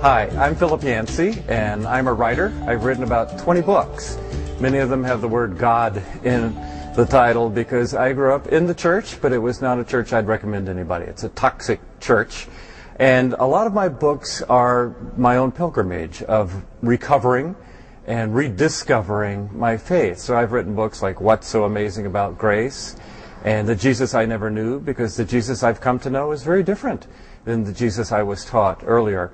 Hi, I'm Philip Yancey, and I'm a writer. I've written about 20 books. Many of them have the word God in the title because I grew up in the church, but it was not a church I'd recommend to anybody. It's a toxic church. And a lot of my books are my own pilgrimage of recovering and rediscovering my faith. So I've written books like What's So Amazing About Grace and The Jesus I Never Knew, because the Jesus I've come to know is very different than the Jesus I was taught earlier.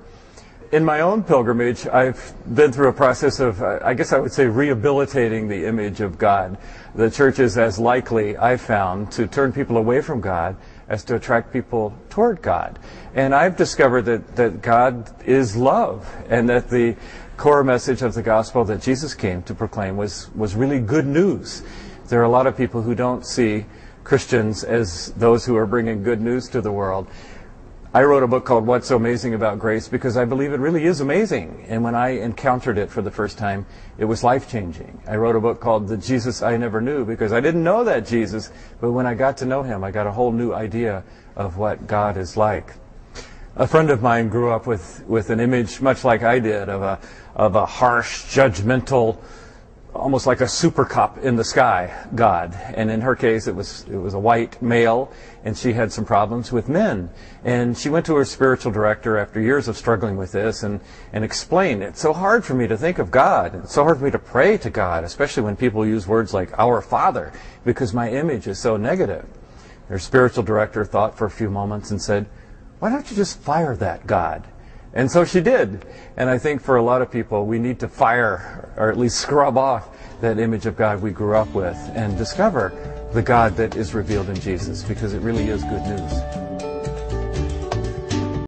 In my own pilgrimage, I've been through a process of, I guess I would say, rehabilitating the image of God. The church is as likely, I've found, to turn people away from God as to attract people toward God. And I've discovered that God is love, and that the core message of the gospel that Jesus came to proclaim was really good news. There are a lot of people who don't see Christians as those who are bringing good news to the world. I wrote a book called What's So Amazing About Grace because I believe it really is amazing. And when I encountered it for the first time, it was life-changing. I wrote a book called The Jesus I Never Knew because I didn't know that Jesus, but when I got to know him, I got a whole new idea of what God is like. A friend of mine grew up with an image, much like I did, of a harsh, judgmental, almost like a super cop in the sky God. And in her case, it was a white male, and she had some problems with men. And she went to her spiritual director after years of struggling with this and explained, it's so hard for me to think of God. It's so hard for me to pray to God, especially when people use words like Our Father, because my image is so negative. Her spiritual director thought for a few moments and said, why don't you just fire that God? And so she did. And I think for a lot of people, we need to fire, or at least scrub off, that image of God we grew up with and discover the God that is revealed in Jesus, because it really is good news.